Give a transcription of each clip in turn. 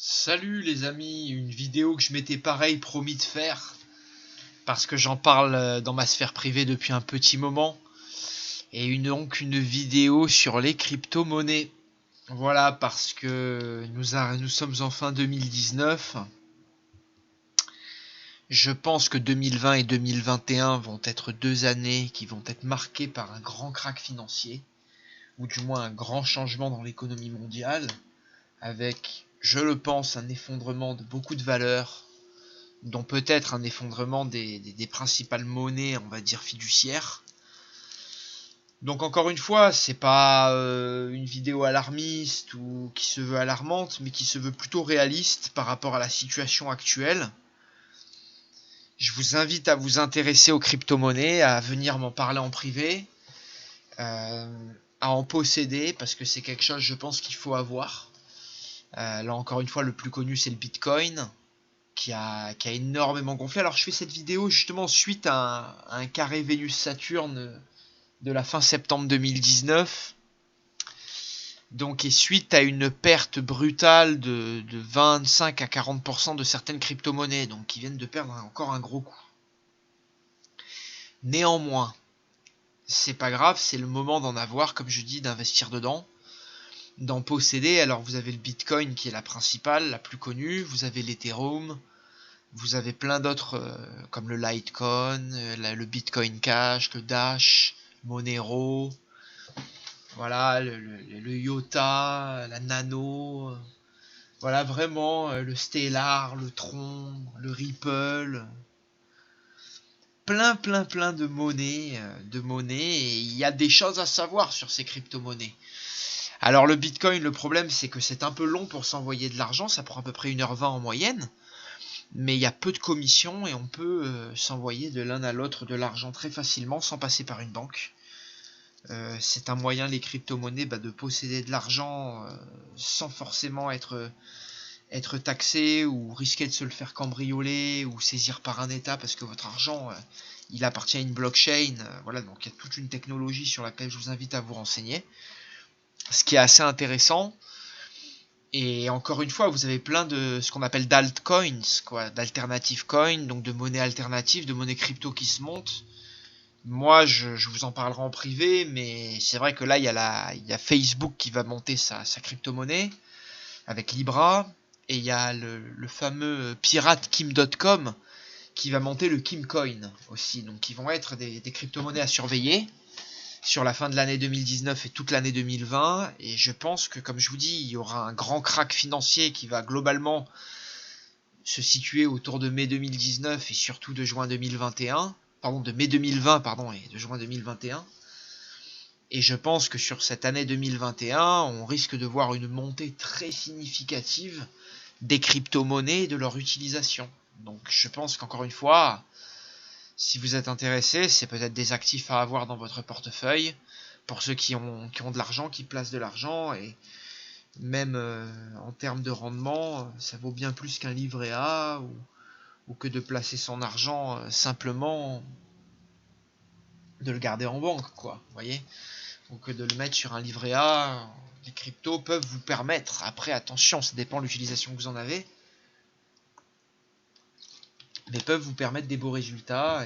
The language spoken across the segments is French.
Salut les amis, une vidéo que je m'étais pareil promis de faire parce que j'en parle dans ma sphère privée depuis un petit moment et donc une vidéo sur les crypto-monnaies. Voilà, parce que nous sommes en fin 2019. Je pense que 2020 et 2021 vont être deux années qui vont être marquées par un grand krach financier ou du moins un grand changement dans l'économie mondiale avec, je le pense, un effondrement de beaucoup de valeurs dont peut-être un effondrement des principales monnaies, on va dire fiduciaires. Donc encore une fois, c'est pas une vidéo alarmiste ou qui se veut alarmante, mais qui se veut plutôt réaliste par rapport à la situation actuelle. Je vous invite à vous intéresser aux crypto-monnaies, à venir m'en parler en privé, à en posséder, parce que c'est quelque chose, je pense, qu'il faut avoir. Là encore une fois, le plus connu, c'est le Bitcoin. Qui a énormément gonflé. Alors je fais cette vidéo justement suite à un carré Vénus-Saturne de la fin septembre 2019. Donc et suite à une perte brutale de 25 à 40% de certaines crypto-monnaies, donc qui viennent de perdre encore un gros coup. Néanmoins, c'est pas grave, c'est le moment d'en avoir, comme je dis, d'investir dedans, d'en posséder. Alors vous avez le Bitcoin qui est la principale, la plus connue, vous avez l'Ethereum, vous avez plein d'autres comme le Litecoin, le Bitcoin Cash, le Dash, Monero, voilà, le IOTA, la Nano, voilà vraiment le Stellar, le Tron, le Ripple, plein de monnaies, et il y a des choses à savoir sur ces crypto-monnaies. Alors le Bitcoin, le problème c'est que c'est un peu long pour s'envoyer de l'argent, ça prend à peu près 1h20 en moyenne. Mais il y a peu de commissions et on peut s'envoyer de l'un à l'autre de l'argent très facilement sans passer par une banque. C'est un moyen, les crypto-monnaies, de posséder de l'argent sans forcément être taxé ou risquer de se le faire cambrioler ou saisir par un État parce que votre argent, il appartient à une blockchain. Voilà, donc il y a toute une technologie sur laquelle je vous invite à vous renseigner. Ce qui est assez intéressant. Et encore une fois, vous avez plein de ce qu'on appelle d'altcoins, quoi, d'alternative coins, donc de monnaie alternative, de monnaie crypto qui se montent. Moi, je vous en parlerai en privé, mais c'est vrai que là, il y a Facebook qui va monter sa crypto-monnaie avec Libra, et il y a le fameux pirate Kim.com qui va monter le Kimcoin aussi. Donc, qui vont être des crypto-monnaies à surveiller sur la fin de l'année 2019 et toute l'année 2020. Et je pense que, comme je vous dis, il y aura un grand krach financier qui va globalement se situer autour de mai 2019 et surtout de juin 2021. Pardon, de mai 2020, pardon, et de juin 2021. Et je pense que sur cette année 2021, on risque de voir une montée très significative des crypto-monnaies et de leur utilisation. Donc je pense qu'encore une fois, si vous êtes intéressé, c'est peut-être des actifs à avoir dans votre portefeuille pour ceux qui ont de l'argent, qui placent de l'argent, et même en termes de rendement, ça vaut bien plus qu'un livret A ou que de placer son argent simplement de le garder en banque, quoi, vous voyez, ou que de le mettre sur un livret A. Les cryptos peuvent vous permettre, après attention, ça dépend de l'utilisation que vous en avez, mais peuvent vous permettre des beaux résultats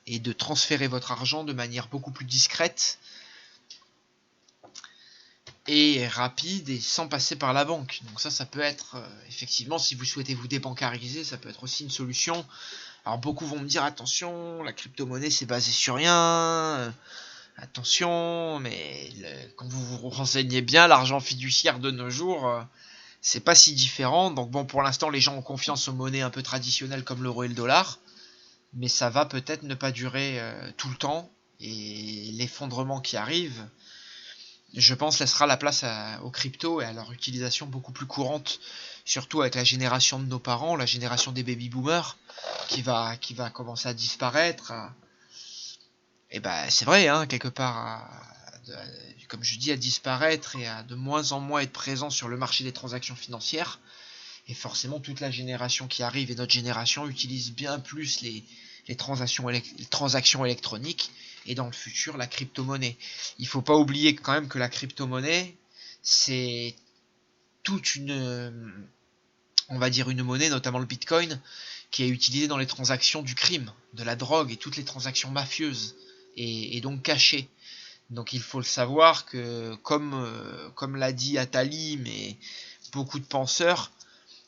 et de transférer votre argent de manière beaucoup plus discrète et rapide et sans passer par la banque. Donc ça peut être, effectivement, si vous souhaitez vous débancariser, ça peut être aussi une solution. Alors beaucoup vont me dire, attention, la crypto-monnaie c'est basé sur rien, attention, mais quand vous vous renseignez bien, l'argent fiduciaire de nos jours, c'est pas si différent. Donc bon, pour l'instant, les gens ont confiance aux monnaies un peu traditionnelles comme l'euro et le dollar, mais ça va peut-être ne pas durer tout le temps, et l'effondrement qui arrive, je pense, laissera la place aux cryptos et à leur utilisation beaucoup plus courante, surtout avec la génération de nos parents, la génération des baby boomers, qui va commencer à disparaître. Et ben c'est vrai, hein, quelque part, comme je dis, à disparaître et à de moins en moins être présent sur le marché des transactions financières. Et forcément, toute la génération qui arrive et notre génération utilise bien plus les transactions électroniques et dans le futur la crypto-monnaie. Il ne faut pas oublier quand même que la crypto-monnaie, c'est toute on va dire une monnaie, notamment le Bitcoin, qui est utilisée dans les transactions du crime, de la drogue et toutes les transactions mafieuses, et donc cachées. Donc il faut le savoir que, comme l'a dit Attali, mais beaucoup de penseurs,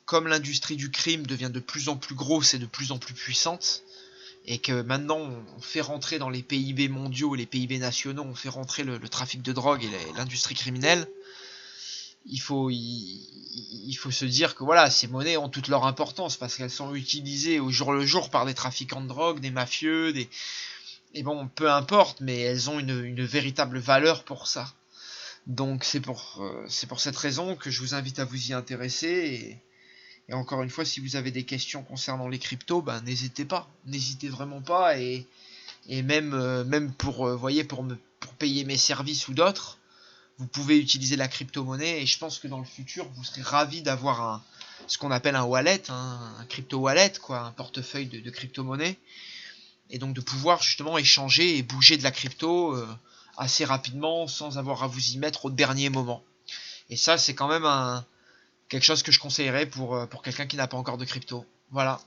comme l'industrie du crime devient de plus en plus grosse et de plus en plus puissante, et que maintenant on fait rentrer dans les PIB mondiaux, les PIB nationaux, on fait rentrer le trafic de drogue et l'industrie criminelle, il faut se dire que voilà, ces monnaies ont toute leur importance parce qu'elles sont utilisées au jour le jour par des trafiquants de drogue, des mafieux, et bon, peu importe, mais elles ont une véritable valeur pour ça. Donc c'est pour cette raison que je vous invite à vous y intéresser. Et encore une fois, si vous avez des questions concernant les cryptos, ben n'hésitez pas, n'hésitez vraiment pas. Et même pour, voyez, pour payer mes services ou d'autres, vous pouvez utiliser la crypto-monnaie. Et je pense que dans le futur, vous serez ravis d'avoir ce qu'on appelle un wallet, un crypto-wallet, quoi, un portefeuille de crypto-monnaie. Et donc de pouvoir justement échanger et bouger de la crypto assez rapidement sans avoir à vous y mettre au dernier moment. Et ça, c'est quand même quelque chose que je conseillerais pour quelqu'un qui n'a pas encore de crypto. Voilà.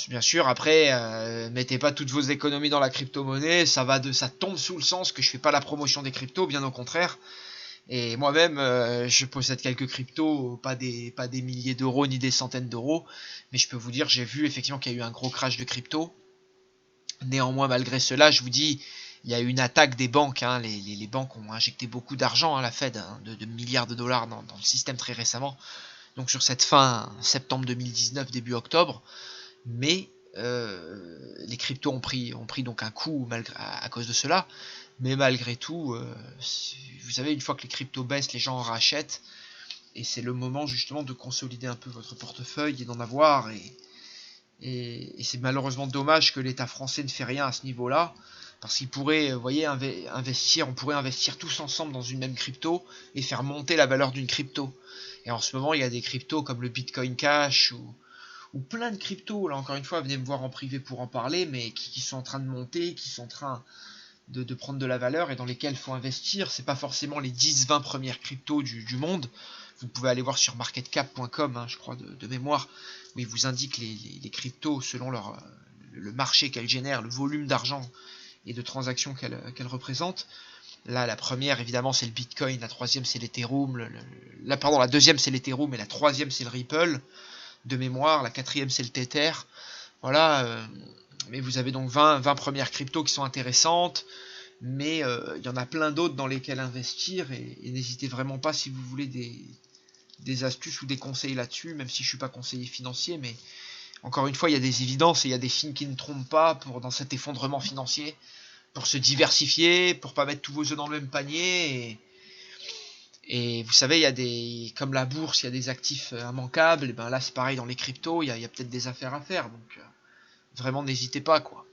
Bien sûr, après, mettez pas toutes vos économies dans la crypto-monnaie, ça tombe sous le sens que je fais pas la promotion des cryptos, bien au contraire. Et moi-même, je possède quelques cryptos, pas des milliers d'euros ni des centaines d'euros, mais je peux vous dire, j'ai vu effectivement qu'il y a eu un gros crash de crypto. Néanmoins, malgré cela, je vous dis, il y a eu une attaque des banques. Hein. Les banques ont injecté beaucoup d'argent, la Fed, de milliards de dollars dans le système très récemment. Donc sur cette fin septembre 2019, début octobre. Mais les cryptos ont pris donc un coup à cause de cela. Mais malgré tout, vous savez, une fois que les cryptos baissent, les gens en rachètent. Et c'est le moment justement de consolider un peu votre portefeuille et d'en avoir. Et c'est malheureusement dommage que l'État français ne fait rien à ce niveau-là, parce qu'il pourrait, vous voyez, on pourrait investir tous ensemble dans une même crypto et faire monter la valeur d'une crypto. Et en ce moment, il y a des cryptos comme le Bitcoin Cash ou plein de cryptos, là encore une fois, venez me voir en privé pour en parler, mais qui sont en train de monter, qui sont en train de prendre de la valeur et dans lesquels il faut investir. C'est pas forcément les 10-20 premières cryptos du monde. Vous pouvez aller voir sur marketcap.com, je crois, de mémoire, où ils vous indiquent les cryptos selon le marché qu'elles génèrent, le volume d'argent et de transactions qu'elles représentent. Là, la première, évidemment, c'est le Bitcoin, la troisième, c'est l'Ethereum, la deuxième, c'est l'Ethereum, et la troisième, c'est le Ripple, de mémoire, la quatrième, c'est le Tether. Voilà, mais vous avez donc 20 premières cryptos qui sont intéressantes, mais il y en a plein d'autres dans lesquelles investir, et n'hésitez vraiment pas si vous voulez des astuces ou des conseils là-dessus, même si je suis pas conseiller financier, mais encore une fois, il y a des évidences et il y a des signes qui ne trompent pas dans cet effondrement financier, pour se diversifier, pour pas mettre tous vos œufs dans le même panier, et vous savez, il y a comme la bourse, il y a des actifs immanquables, et ben là c'est pareil dans les cryptos, il y a peut-être des affaires à faire, donc vraiment n'hésitez pas, quoi.